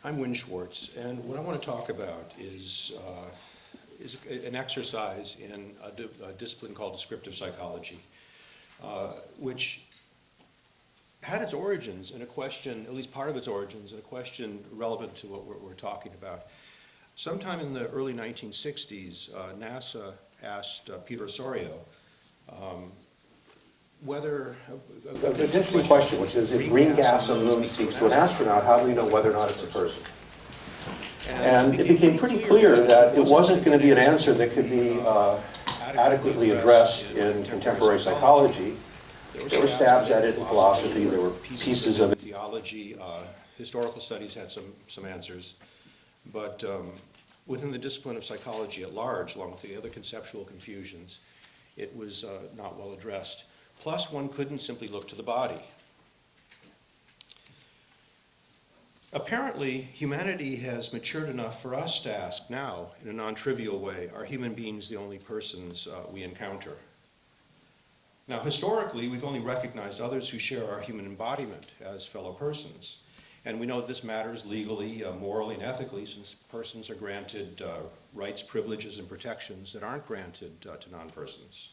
I'm Wynn Schwartz, and what I want to talk about is an exercise in a discipline called Descriptive Psychology, which had its origins in a question, at least part of its origins, in a question relevant to what we're talking about. Sometime in the early 1960s, NASA asked Peter Osorio whether... There's an interesting question, which is, if green gas on the moon speaks to an astronaut, how do we know whether or not it's a person? And it became pretty clear that it wasn't going to be an answer that could be adequately addressed in contemporary psychology. There were stabs at it in philosophy, there were pieces of it. Theology, historical studies had some answers, but within the discipline of psychology at large, along with the other conceptual confusions, it was not well addressed. Plus, one couldn't simply look to the body. Apparently, humanity has matured enough for us to ask now, in a non-trivial way, are human beings the only persons we encounter? Now, historically, we've only recognized others who share our human embodiment as fellow persons. And we know that this matters legally, morally, and ethically, since persons are granted rights, privileges, and protections that aren't granted to non-persons.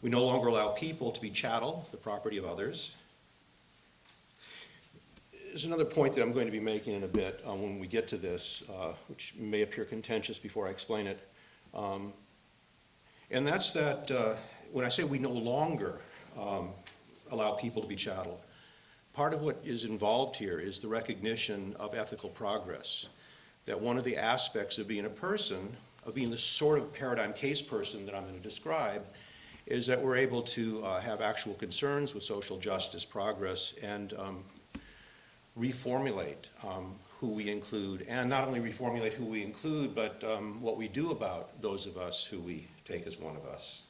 We no longer allow people to be chattel, the property of others. There's another point that I'm going to be making in a bit when we get to this, which may appear contentious before I explain it. And that's that when I say we no longer allow people to be chattel, part of what is involved here is the recognition of ethical progress. That one of the aspects of being a person, of being the sort of paradigm case person that I'm going to describe, is that we're able to have actual concerns with social justice, progress, and reformulate who we include, and not only reformulate who we include, but what we do about those of us who we take as one of us.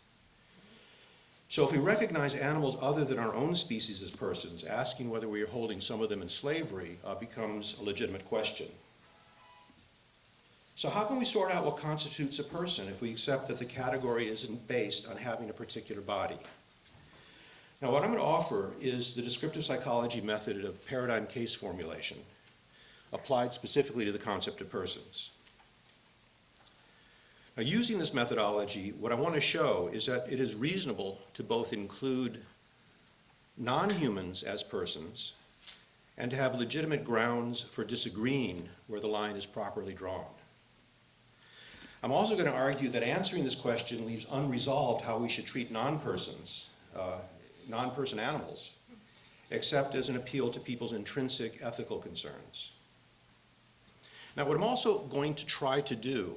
So if we recognize animals other than our own species as persons, asking whether we are holding some of them in slavery becomes a legitimate question. So how can we sort out what constitutes a person if we accept that the category isn't based on having a particular body? Now, what I'm going to offer is the descriptive psychology method of paradigm case formulation, applied specifically to the concept of persons. Now, using this methodology, what I want to show is that it is reasonable to both include non-humans as persons and to have legitimate grounds for disagreeing where the line is properly drawn. I'm also going to argue that answering this question leaves unresolved how we should treat non-persons, non-person animals, except as an appeal to people's intrinsic ethical concerns. Now, what I'm also going to try to do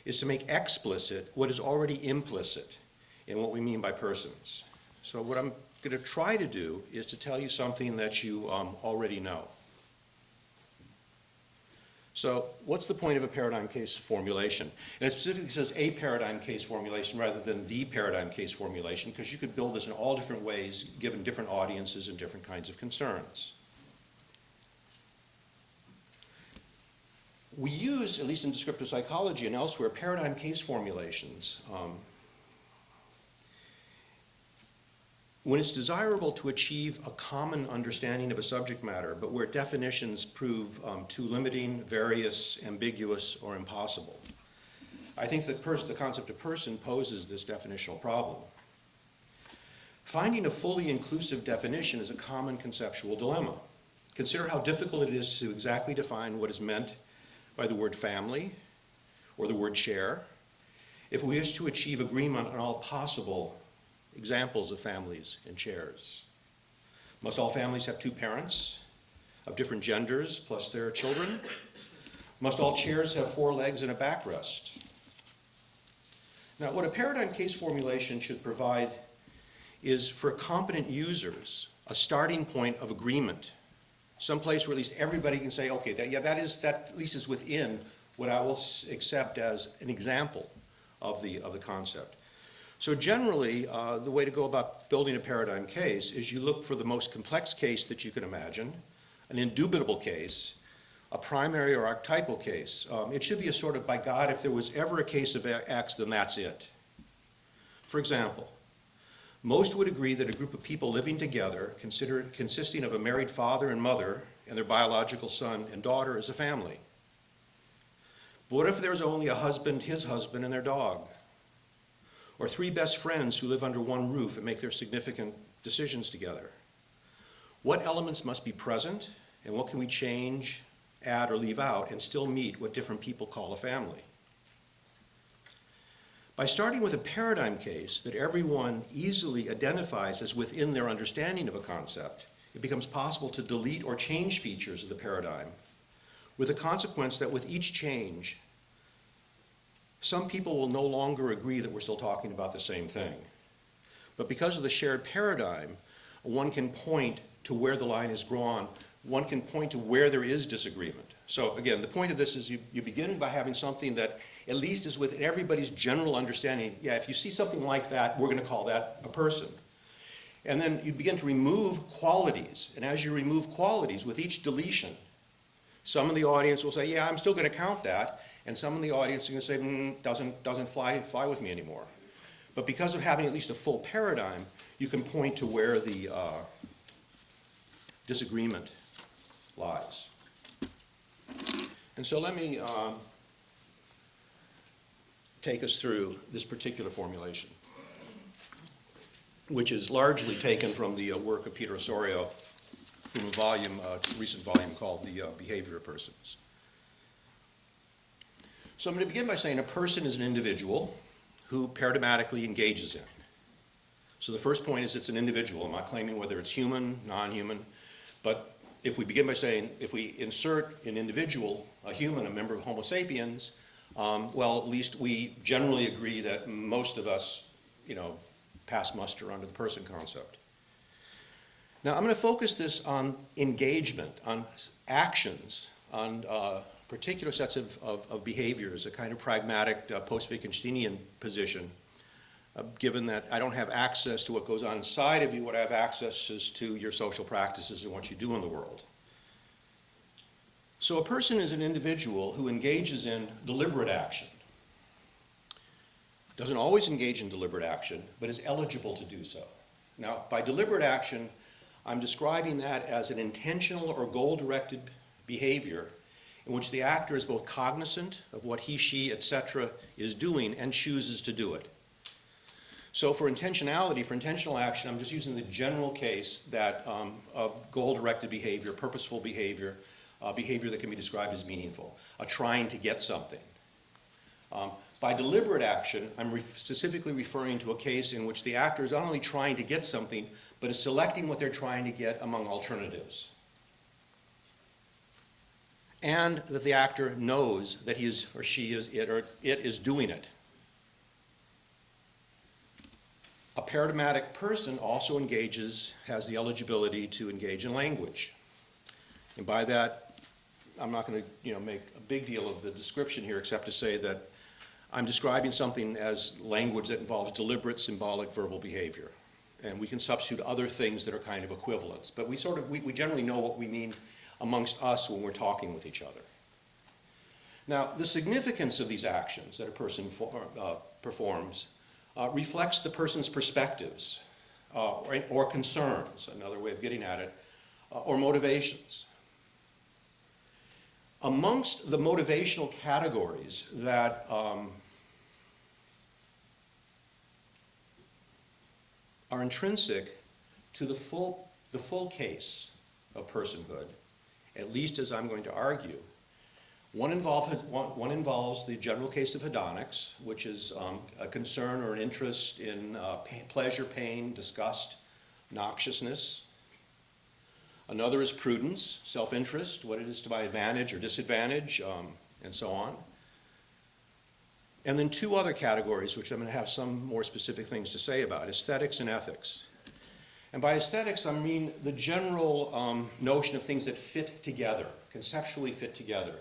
is to make explicit what is already implicit in what we mean by persons. So what I'm going to try to do is to tell you something that you already know. So what's the point of a paradigm case formulation? And it specifically says a paradigm case formulation rather than the paradigm case formulation, because you could build this in all different ways given different audiences and different kinds of concerns. We use, at least in descriptive psychology and elsewhere, paradigm case formulations when it's desirable to achieve a common understanding of a subject matter, but where definitions prove too limiting, various, ambiguous, or impossible. I think that the concept of person poses this definitional problem. Finding a fully inclusive definition is a common conceptual dilemma. Consider how difficult it is to exactly define what is meant by the word family or the word share if we wish to achieve agreement on all possible examples of families and shares. Must all families have two parents of different genders plus their children? Must all chairs have four legs and a backrest? Now, what a paradigm case formulation should provide is, for competent users, a starting point of agreement, someplace where at least everybody can say, okay, that at least is within what I will accept as an example of the concept. So generally, the way to go about building a paradigm case is you look for the most complex case that you can imagine, an indubitable case, a primary or archetypal case. It should be a sort of, by God, if there was ever a case of X, then that's it. For example, Most would agree that a group of people living together, consisting of a married father and mother and their biological son and daughter, is a family. But what if there's only a husband, his husband, and their dog? Or three best friends who live under one roof and make their significant decisions together? What elements must be present, and what can we change, add, or leave out and still meet what different people call a family? By starting with a paradigm case that everyone easily identifies as within their understanding of a concept, it becomes possible to delete or change features of the paradigm, with the consequence that with each change, some people will no longer agree that we're still talking about the same thing. But because of the shared paradigm, one can point to where the line is drawn. One can point to where there is disagreement. So again, the point of this is you begin by having something that at least is within everybody's general understanding. Yeah, if you see something like that, we're going to call that a person. And then you begin to remove qualities. And as you remove qualities with each deletion, some of the audience will say, yeah, I'm still going to count that. And some of the audience are going to say, doesn't fly with me anymore. But because of having at least a full paradigm, you can point to where the disagreement lies. And so let me take us through this particular formulation, which is largely taken from the work of Peter Osorio from a recent volume called The Behavior of Persons. So I'm going to begin by saying a person is an individual who paradigmatically engages in. So the first point is it's an individual. I'm not claiming whether it's human, non-human, but if we begin by saying, if we insert an individual, a human, a member of Homo sapiens, well, at least we generally agree that most of us, pass muster under the person concept. Now, I'm going to focus this on engagement, on actions, on particular sets of behaviors, a kind of pragmatic post-Wittgensteinian position, given that I don't have access to what goes on inside of you. What I have access is to your social practices and what you do in the world. So a person is an individual who engages in deliberate action. Doesn't always engage in deliberate action, but is eligible to do so. Now, by deliberate action, I'm describing that as an intentional or goal-directed behavior in which the actor is both cognizant of what he, she, etc. is doing and chooses to do it. So for intentionality, for intentional action, I'm just using the general case that of goal-directed behavior, purposeful behavior, behavior that can be described as meaningful, a trying to get something. By deliberate action, I'm specifically referring to a case in which the actor is not only trying to get something, but is selecting what they're trying to get among alternatives. And that the actor knows that he is, or she is, it is doing it. A paradigmatic person also has the eligibility to engage in language. And by that, I'm not going to make a big deal of the description here, except to say that I'm describing something as language that involves deliberate, symbolic, verbal behavior. And we can substitute other things that are kind of equivalents. But we generally know what we mean amongst us when we're talking with each other. Now, the significance of these actions that a person performs reflects the person's perspectives or concerns, another way of getting at it, or motivations. Amongst the motivational categories that are intrinsic to the full case of personhood, at least as I'm going to argue, one involves the general case of hedonics, which is a concern or an interest in pleasure, pain, disgust, noxiousness. Another is prudence, self-interest, what it is to my advantage or disadvantage, and so on. And then two other categories, which I'm going to have some more specific things to say about, aesthetics and ethics. And by aesthetics, I mean the general notion of things that fit together, conceptually fit together.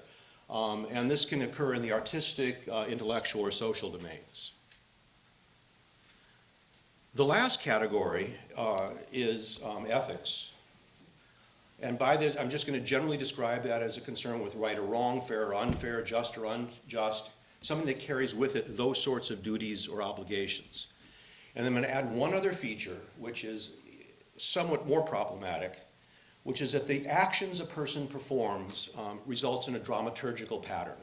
And this can occur in the artistic, intellectual, or social domains. The last category is ethics. And by this, I'm just going to generally describe that as a concern with right or wrong, fair or unfair, just or unjust, something that carries with it those sorts of duties or obligations. And then I'm going to add one other feature, which is somewhat more problematic, which is that the actions a person performs results in a dramaturgical pattern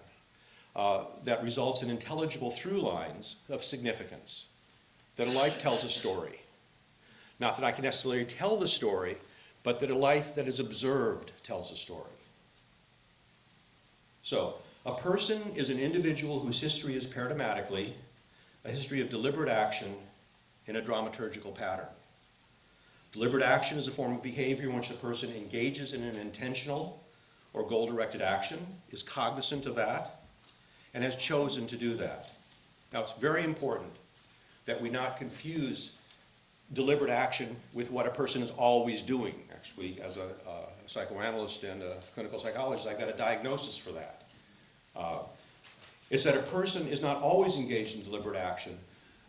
that results in intelligible through lines of significance, that a life tells a story. Not that I can necessarily tell the story, but that a life that is observed tells a story. So, a person is an individual whose history is paradigmatically a history of deliberate action in a dramaturgical pattern. Deliberate action is a form of behavior in which a person engages in an intentional or goal-directed action, is cognizant of that, and has chosen to do that. Now, it's very important that we not confuse deliberate action with what a person is always doing. Actually, as a psychoanalyst and a clinical psychologist, I've got a diagnosis for that. It's that a person is not always engaged in deliberate action,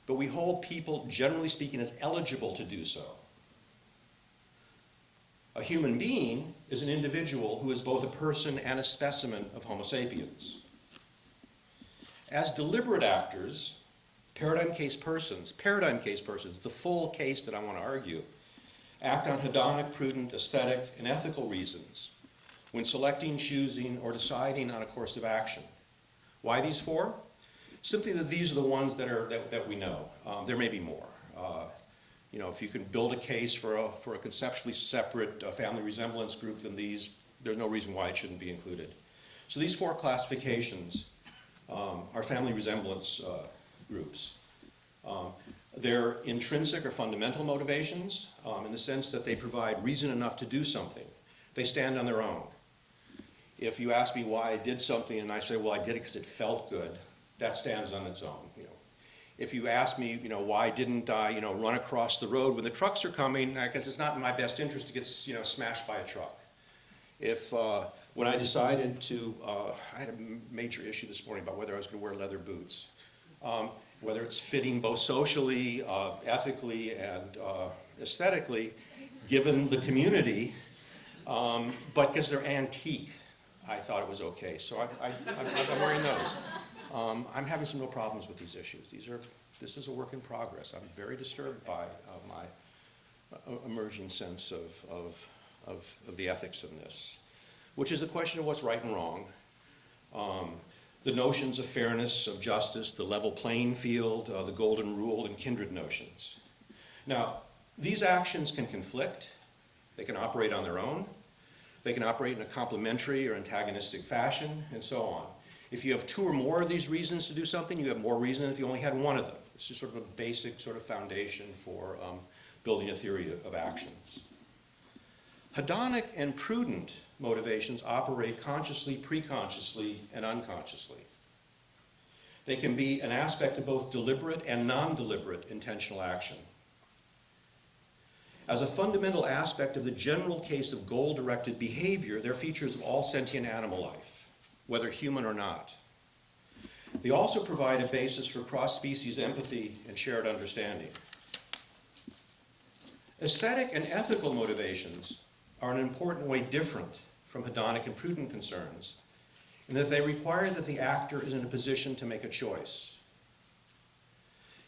but we hold people, generally speaking, as eligible to do so. A human being is an individual who is both a person and a specimen of Homo sapiens. As deliberate actors, paradigm case persons, the full case that I want to argue, act on hedonic, prudent, aesthetic, and ethical reasons when selecting, choosing, or deciding on a course of action. Why these four? Simply that these are the ones that we know. There may be more. You know, if you can build a case for a conceptually separate family resemblance group than these, there's no reason why it shouldn't be included. So these four classifications are family resemblance groups. They're intrinsic or fundamental motivations in the sense that they provide reason enough to do something. They stand on their own. If you ask me why I did something and I say, well, I did it because it felt good, that stands on its own. You know, if you ask me, you know, why didn't I, you know, run across the road when the trucks are coming, because it's not in my best interest to get, you know, smashed by a truck. If when I decided to, I had a major issue this morning about whether I was going to wear leather boots, whether it's fitting both socially, ethically, and aesthetically, given the community, but because they're antique, I thought it was okay. So I'm wearing those. I'm having some real problems with these issues. This is a work in progress. I'm very disturbed by my emerging sense of the ethics in this, which is the question of what's right and wrong. The notions of fairness, of justice, the level playing field, the golden rule, and kindred notions. Now, these actions can conflict. They can operate on their own. They can operate in a complementary or antagonistic fashion, and so on. If you have two or more of these reasons to do something, you have more reason than if you only had one of them. It's just sort of a basic sort of foundation for building a theory of actions. Hedonic and prudent motivations operate consciously, preconsciously, and unconsciously. They can be an aspect of both deliberate and non-deliberate intentional action. As a fundamental aspect of the general case of goal-directed behavior, they're features of all sentient animal life, whether human or not. They also provide a basis for cross-species empathy and shared understanding. Aesthetic and ethical motivations are in an important way different from hedonic and prudent concerns in that they require that the actor is in a position to make a choice.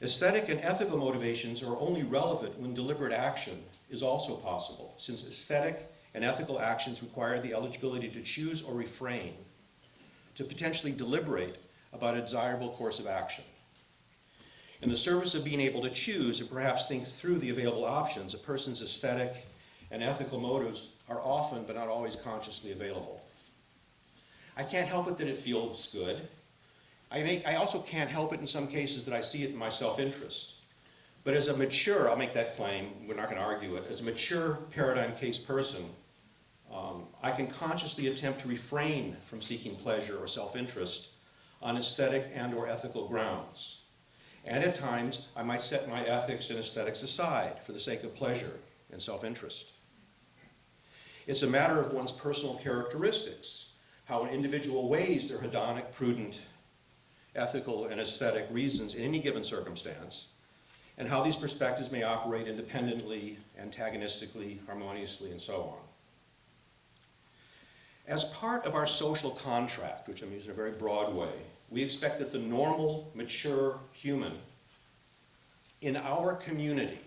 Aesthetic and ethical motivations are only relevant when deliberate action is also possible, since aesthetic and ethical actions require the eligibility to choose or refrain, to potentially deliberate about a desirable course of action. In the service of being able to choose and perhaps think through the available options, a person's aesthetic and ethical motives are often, but not always, consciously available. I can't help it that it feels good. I also can't help it in some cases that I see it in my self-interest. But as a mature, I'll make that claim, we're not going to argue it, as a mature paradigm case person, I can consciously attempt to refrain from seeking pleasure or self-interest on aesthetic and or ethical grounds. And at times, I might set my ethics and aesthetics aside for the sake of pleasure and self-interest. It's a matter of one's personal characteristics, how an individual weighs their hedonic, prudent, ethical, and aesthetic reasons in any given circumstance, and how these perspectives may operate independently, antagonistically, harmoniously, and so on. As part of our social contract, which I'm using in a very broad way, we expect that the normal, mature human in our community,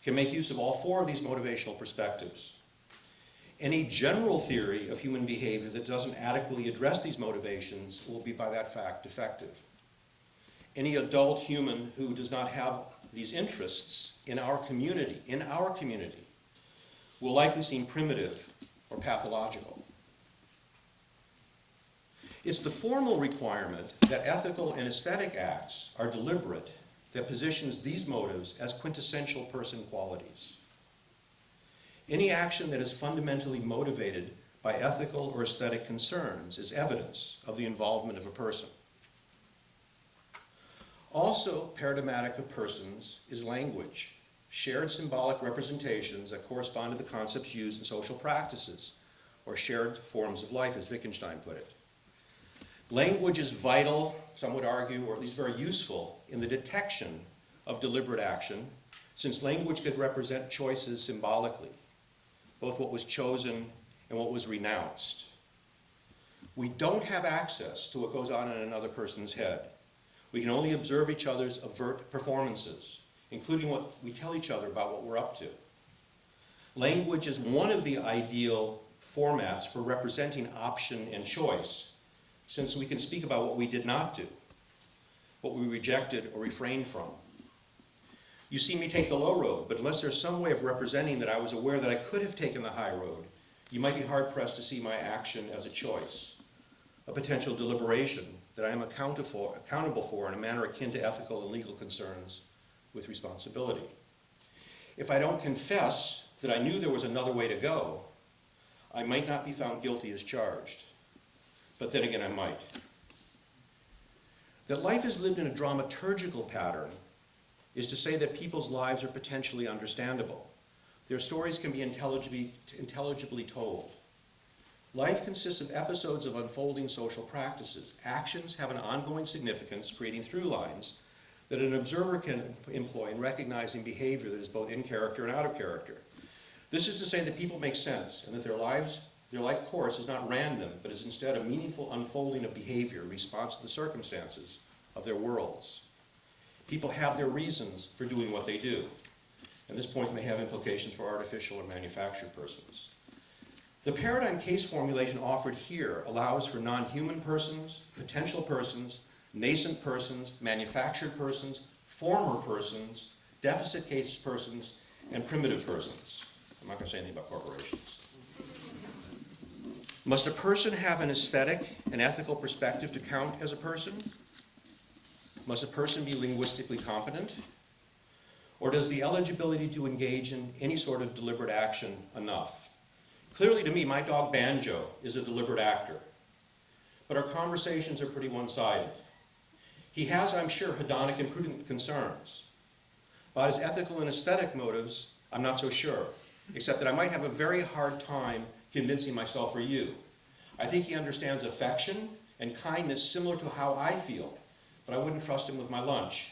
can make use of all four of these motivational perspectives. Any general theory of human behavior that doesn't adequately address these motivations will be by that fact defective. Any adult human who does not have these interests in our community, will likely seem primitive or pathological. It's the formal requirement that ethical and aesthetic acts are deliberate that positions these motives as quintessential person qualities. Any action that is fundamentally motivated by ethical or aesthetic concerns is evidence of the involvement of a person. Also paradigmatic of persons is language, shared symbolic representations that correspond to the concepts used in social practices, or shared forms of life, as Wittgenstein put it. Language is vital, some would argue, or at least very useful, in the detection of deliberate action, since language could represent choices symbolically, both what was chosen and what was renounced. We don't have access to what goes on in another person's head. We can only observe each other's overt performances, including what we tell each other about what we're up to. Language is one of the ideal formats for representing option and choice, since we can speak about what we did not do, what we rejected or refrained from. You see me take the low road, but unless there's some way of representing that I was aware that I could have taken the high road, you might be hard-pressed to see my action as a choice, a potential deliberation that I am accountable for in a manner akin to ethical and legal concerns with responsibility. If I don't confess that I knew there was another way to go, I might not be found guilty as charged. But then again, I might. That life is lived in a dramaturgical pattern is to say that people's lives are potentially understandable. Their stories can be intelligibly told. Life consists of episodes of unfolding social practices. Actions have an ongoing significance, creating through lines that an observer can employ in recognizing behavior that is both in character and out of character. This is to say that people make sense and that their life course is not random, but is instead a meaningful unfolding of behavior in response to the circumstances of their worlds. People have their reasons for doing what they do, and this point may have implications for artificial and manufactured persons. The paradigm case formulation offered here allows for non-human persons, potential persons, nascent persons, manufactured persons, former persons, deficit case persons, and primitive persons. I'm not going to say anything about corporations. Must a person have an aesthetic and ethical perspective to count as a person? Must a person be linguistically competent? Or does the eligibility to engage in any sort of deliberate action enough? Clearly to me, my dog Banjo is a deliberate actor, but our conversations are pretty one-sided. He has, I'm sure, hedonic and prudent concerns. About his ethical and aesthetic motives, I'm not so sure, except that I might have a very hard time convincing myself or you. I think he understands affection and kindness similar to how I feel, but I wouldn't trust him with my lunch.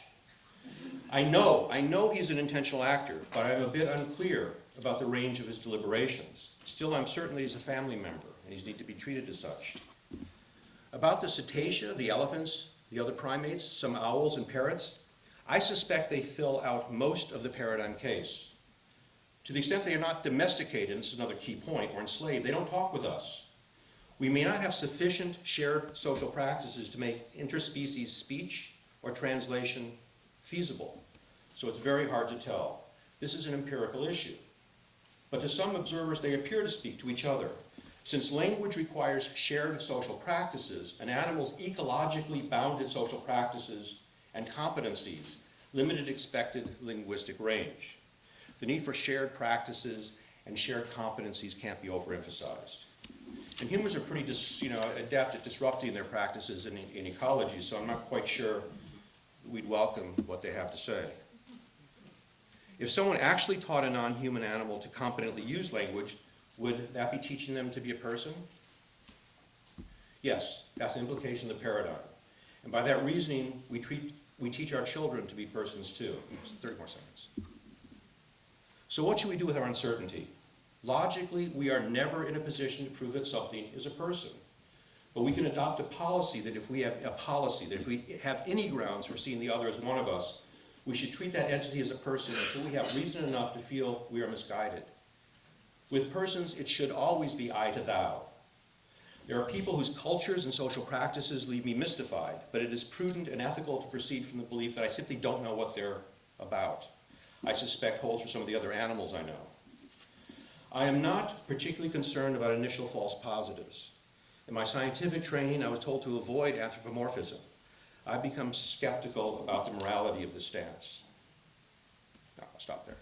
I know he's an intentional actor, but I'm a bit unclear about the range of his deliberations. Still, I'm certain that he's a family member, and he's need to be treated as such. About the cetacea, the elephants, the other primates, some owls and parrots, I suspect they fill out most of the paradigm case. To the extent they are not domesticated, and this is another key point, or enslaved, they don't talk with us. We may not have sufficient shared social practices to make interspecies speech or translation feasible, so it's very hard to tell. This is an empirical issue. But to some observers, they appear to speak to each other. Since language requires shared social practices, an animal's ecologically bounded social practices and competencies limited expected linguistic range. The need for shared practices and shared competencies can't be overemphasized. And humans are pretty adept at disrupting their practices in ecology, so I'm not quite sure we'd welcome what they have to say. If someone actually taught a non-human animal to competently use language, would that be teaching them to be a person? Yes, that's an implication of the paradigm. And by that reasoning, we teach our children to be persons too. 30 more seconds. So what should we do with our uncertainty? Logically, we are never in a position to prove that something is a person. But we can adopt a policy that if we have any grounds for seeing the other as one of us, we should treat that entity as a person until we have reason enough to feel we are misguided. With persons, it should always be I to thou. There are people whose cultures and social practices leave me mystified, but it is prudent and ethical to proceed from the belief that I simply don't know what they're about. I suspect holds for some of the other animals I know. I am not particularly concerned about initial false positives. In my scientific training, I was told to avoid anthropomorphism. I've become skeptical about the morality of this stance. No, I'll stop there.